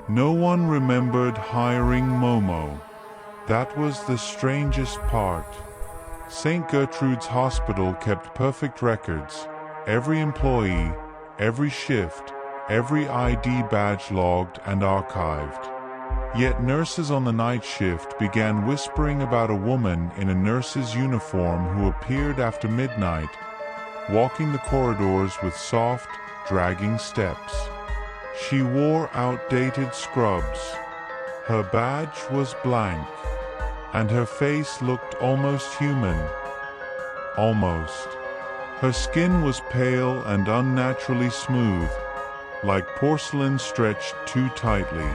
No one remembered hiring Momo. That was the strangest part. St. Gertrude's Hospital kept perfect records. Every employee, every shift, every ID badge logged and archived. Yet nurses on the night shift began whispering about a woman in a nurse's uniform who appeared after midnight, walking the corridors with soft, dragging steps. She wore outdated scrubs. Her badge was blank, and her face looked almost human. Almost. Her skin was pale and unnaturally smooth, like porcelain stretched too tightly.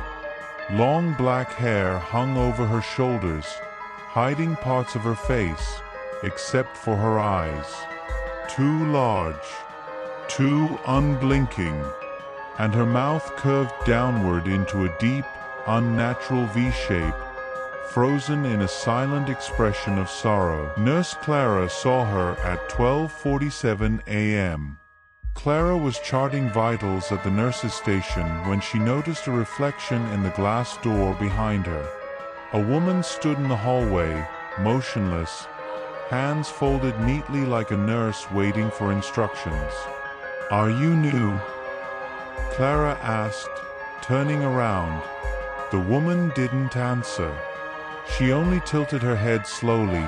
Long black hair hung over her shoulders, hiding parts of her face, except for her eyes. Too large, too unblinking, and her mouth curved downward into a deep, unnatural V-shape, frozen in a silent expression of sorrow. Nurse Clara saw her at 12:47 a.m. Clara was charting vitals at the nurse's station when she noticed a reflection in the glass door behind her. A woman stood in the hallway, motionless, hands folded neatly like a nurse waiting for instructions. "Are you new?" Clara asked, turning around. The woman didn't answer. She only tilted her head slowly,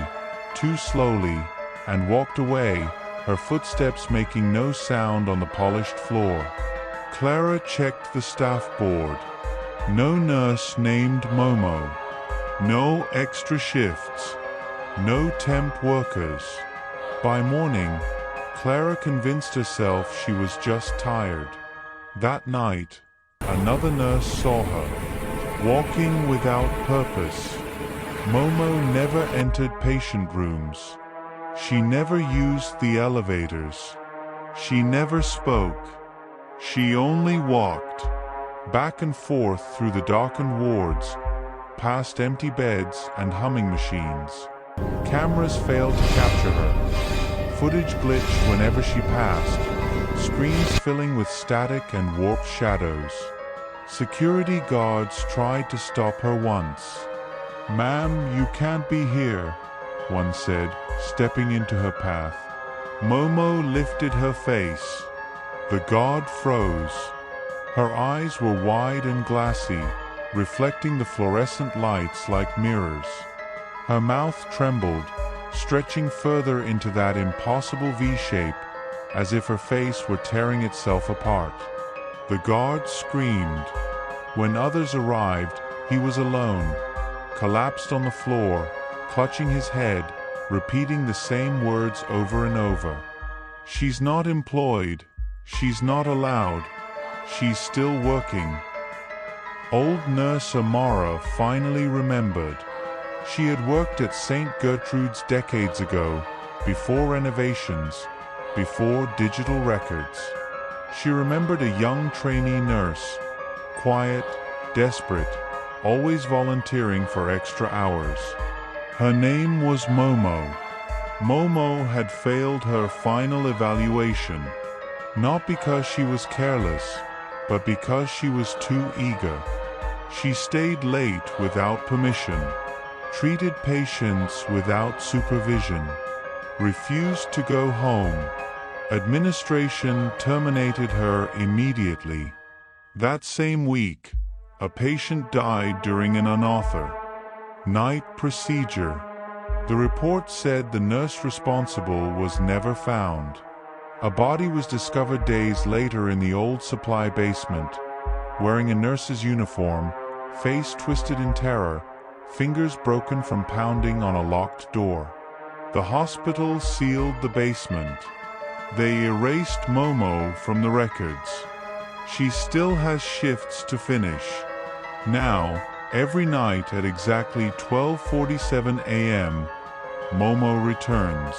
too slowly, and walked away, her footsteps making no sound on the polished floor. Clara checked the staff board. No nurse named Momo. No extra shifts. No temp workers. By morning, Clara convinced herself she was just tired. That night, another nurse saw her, walking without purpose. Momo never entered patient rooms. She never used the elevators. She never spoke. She only walked, back and forth through the darkened wards, past empty beds and humming machines. Cameras failed to capture her. Footage glitched whenever she passed, screens filling with static and warped shadows. Security guards tried to stop her once. "Ma'am, you can't be here," one said, stepping into her path. Momo lifted her face. The guard froze. Her eyes were wide and glassy, reflecting the fluorescent lights like mirrors. Her mouth trembled, stretching further into that impossible V-shape, as if her face were tearing itself apart. The guard screamed. When others arrived, he was alone, collapsed on the floor, clutching his head, repeating the same words over and over. "She's not employed. She's not allowed. She's still working." Old nurse Amara finally remembered. She had worked at St. Gertrude's decades ago, before renovations, before digital records. She remembered a young trainee nurse, quiet, desperate, always volunteering for extra hours. Her name was Momo. Momo had failed her final evaluation, not because she was careless, but because she was too eager. She stayed late without permission, treated patients without supervision, refused to go home. Administration terminated her immediately. That same week, a patient died during an unauthorized night procedure. The report said the nurse responsible was never found. A body was discovered days later in the old supply basement, wearing a nurse's uniform, face twisted in terror, fingers broken from pounding on a locked door. The hospital sealed the basement. They erased Momo from the records. She still has shifts to finish. Now, every night at exactly 12:47 a.m., Momo returns.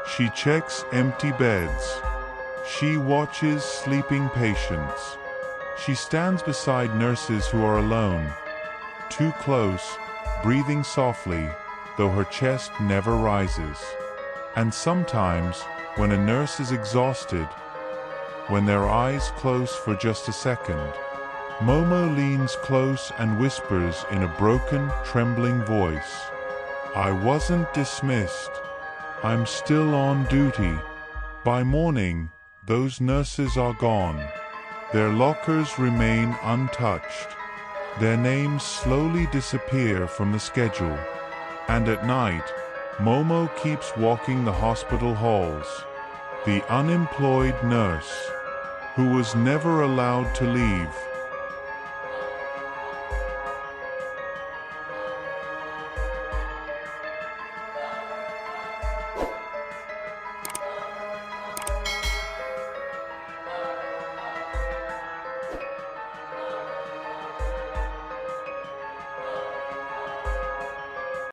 She checks empty beds. She watches sleeping patients. She stands beside nurses who are alone, too close, breathing softly, though her chest never rises. And sometimes, when a nurse is exhausted, when their eyes close for just a second, Momo leans close and whispers in a broken, trembling voice. I wasn't dismissed. I'm still on duty. By morning, those nurses are gone. Their lockers remain untouched. Their names slowly disappear from the schedule. And at night, Momo keeps walking the hospital halls. The unemployed nurse, who was never allowed to leave,